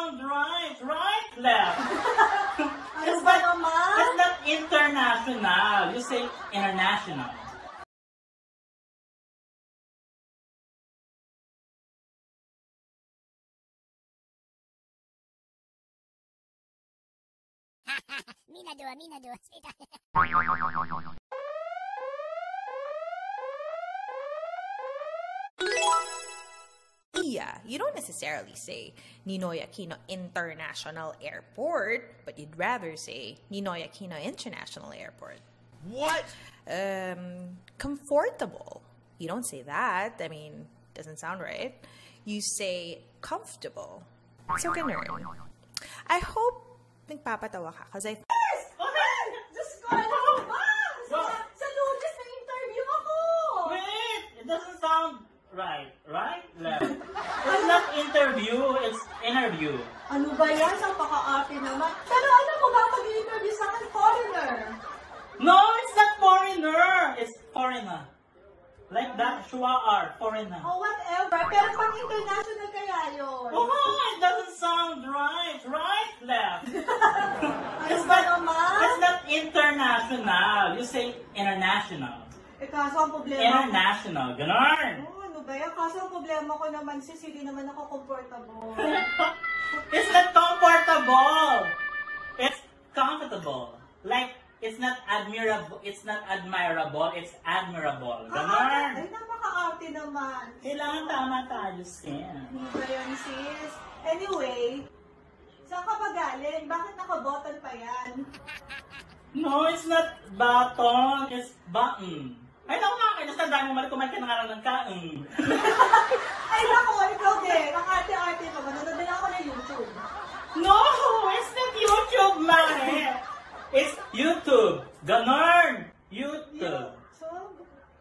sound right. Right, left. Ano ba naman? It's not international. You say international. Minado. Yeah, you don't necessarily say Ninoy Aquino International Airport, but you'd rather say Ninoy Aquino International Airport. What? Comfortable. You don't say that. I mean, doesn't sound right. You say comfortable. So ganun. I hope nagpapatawa ka because I... Diyos ko, ano ba? Sa Lunes na interview ako! Wait! It doesn't sound right. Right, left. It's not interview. It's interview. Ano ba yan? Sa paka-arte naman. Pero alam mo ba, mag-interview sa akin, foreigner. No, it's not foreigner. It's foreigner. Like that, Shuar, foreigner. Oh, whatever. Pero pang-international kaya yun. Oh, it doesn't sound right. Right, left. Ano ba naman? It's not international. You say international. Eh, kaso ang problema International. Ganon. Oh, ano ba yan? Kaso ang problema ko naman, sis, hindi naman ako comfortable. It's not comfortable. It's comfortable. Like, it's not admirable. It's not admirable. It's admirable. Ganon. Ay, napaka-arte naman. Kailangan tama tayo, Sin. Ano ba yan, sis? Anyway, saan ka ba galing? Bakit naka-button pa yan? No, it's not button. It's button. Ay, naku nga kayo. Basta dahil mo mali kumain ka ng araw ng kain. Ay, naku, ikaw din. Ang arte-arte pa ba? Nanonood din ako ng YouTube. No, it's not YouTube, man. It's YouTube. Ganon. YouTube. So,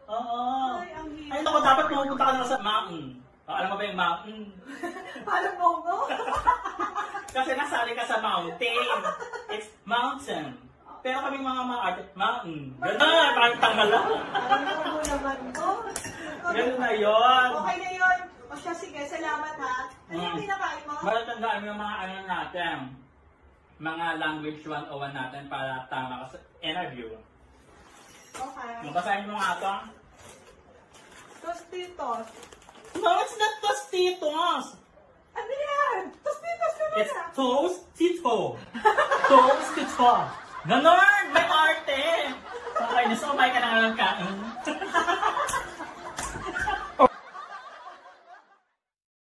Oo. ay, ang hirap. Ay, naku, dapat pumunta ka na sa mountain. Alam mo ba yung mountain? Paano mo mo? Kasi nasali ka sa mountain. It's mountain. Pero kaming mga art, mountain. Ganon, parang tanga lang. Parang mo naman ko. Ganon na yun. Okay na yun. O siya, sige, salamat ha. Ano yung pinakain mo? Matatandaan mo yung mga ano natin. Mga language 101 natin para tama ka sa interview. Okay. Mabasahin mo nga ito. Tostitos. No, it's not Tostitos. Ano yan? Tostitos naman It's ah. Tostito. Tostito. Ganon! May arte! Okay, nasumay ka na nga ng kain.